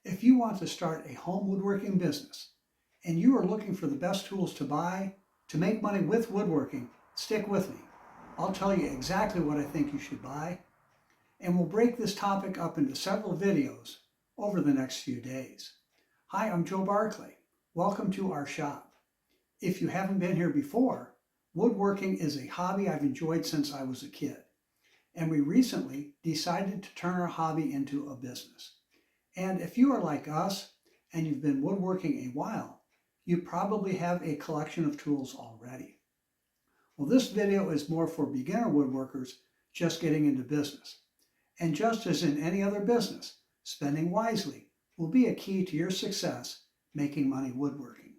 If you want to start a home woodworking business and you are looking for the best tools to buy to make money with woodworking, stick with me. I'll tell you exactly what I think you should buy, and we'll break this topic up into several videos over the next few days. Hi, I'm Joe Barclay. Welcome to our shop. If you haven't been here before, woodworking is a hobby I've enjoyed since I was a kid, and we recently decided to turn our hobby into a business. And if you are like us and you've been woodworking a while, you probably have a collection of tools already. Well, this video is more for beginner woodworkers just getting into business. And just as in any other business, spending wisely will be a key to your success making money woodworking.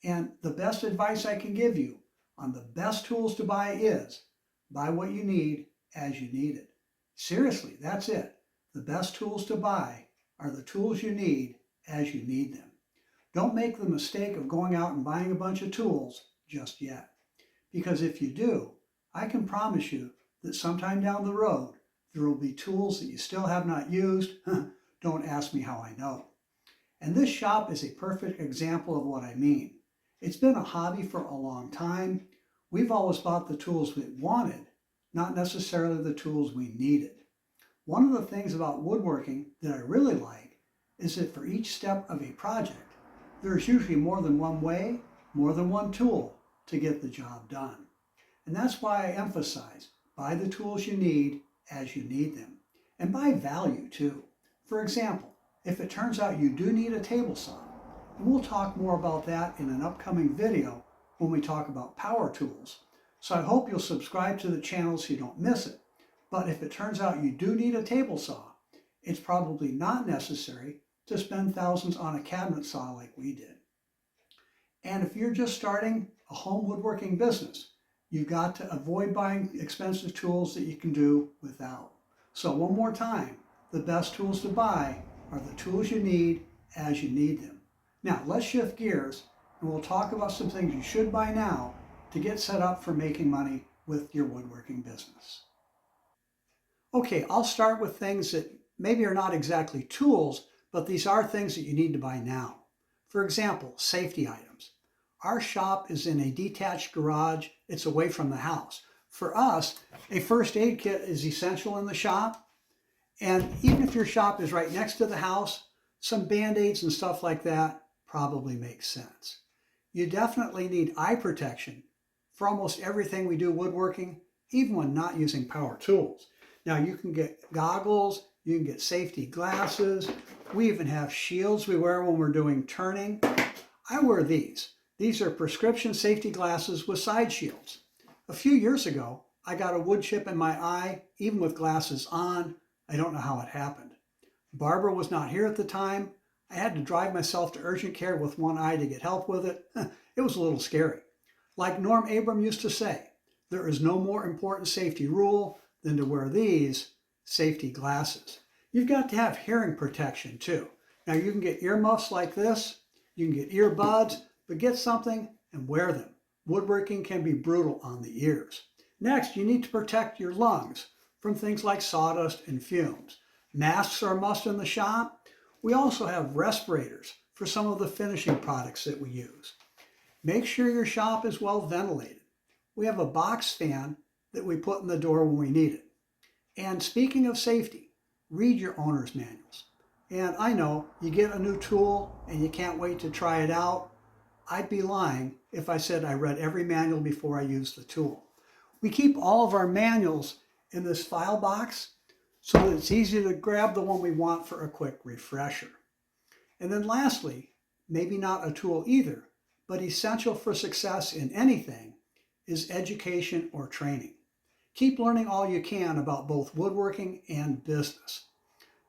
And the best advice I can give you on the best tools to buy is buy what you need as you need it. Seriously, that's it. The best tools to buy are the tools you need as you need them. Don't make the mistake of going out and buying a bunch of tools just yet. Because if you do, I can promise you that sometime down the road, there will be tools that you still have not used. Don't ask me how I know. And this shop is a perfect example of what I mean. It's been a hobby for a long time. We've always bought the tools we wanted, not necessarily the tools we needed. One of the things about woodworking that I really like is that for each step of a project, there's usually more than one way, more than one tool to get the job done. And that's why I emphasize buy the tools you need as you need them. And buy value too. For example, if it turns out you do need a table saw, and we'll talk more about that in an upcoming video when we talk about power tools. So I hope you'll subscribe to the channel so you don't miss it. But if it turns out you do need a table saw, it's probably not necessary to spend thousands on a cabinet saw like we did. And if you're just starting a home woodworking business, you've got to avoid buying expensive tools that you can do without. So one more time, the best tools to buy are the tools you need as you need them. Now let's shift gears and we'll talk about some things you should buy now to get set up for making money with your woodworking business. Okay, I'll start with things that maybe are not exactly tools, but these are things that you need to buy now. For example, safety items. Our shop is in a detached garage. It's away from the house. For us, a first aid kit is essential in the shop. And even if your shop is right next to the house, some Band-Aids and stuff like that probably makes sense. You definitely need eye protection for almost everything we do woodworking, even when not using power tools. Now you can get goggles, you can get safety glasses. We even have shields we wear when we're doing turning. I wear these. These are prescription safety glasses with side shields. A few years ago, I got a wood chip in my eye, even with glasses on. I don't know how it happened. Barbara was not here at the time. I had to drive myself to urgent care with one eye to get help with it. It was a little scary. Like Norm Abram used to say, there is no more important safety rule than to wear these safety glasses. You've got to have hearing protection too. Now you can get earmuffs like this, you can get earbuds, but get something and wear them. Woodworking can be brutal on the ears. Next, you need to protect your lungs from things like sawdust and fumes. Masks are a must in the shop. We also have respirators for some of the finishing products that we use. Make sure your shop is well ventilated. We have a box fan that we put in the door when we need it. And speaking of safety, read your owner's manuals. And I know you get a new tool and you can't wait to try it out. I'd be lying if I said I read every manual before I used the tool. We keep all of our manuals in this file box so that it's easy to grab the one we want for a quick refresher. And then lastly, maybe not a tool either, but essential for success in anything is education or training. Keep learning all you can about both woodworking and business.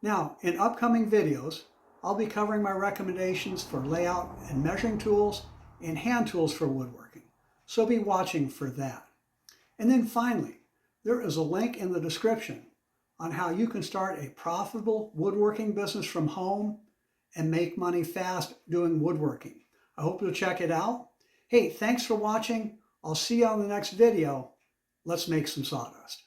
Now, in upcoming videos, I'll be covering my recommendations for layout and measuring tools and hand tools for woodworking. So be watching for that. And then finally, there is a link in the description on how you can start a profitable woodworking business from home and make money fast doing woodworking. I hope you'll check it out. Hey, thanks for watching. I'll see you on the next video. Let's make some sawdust.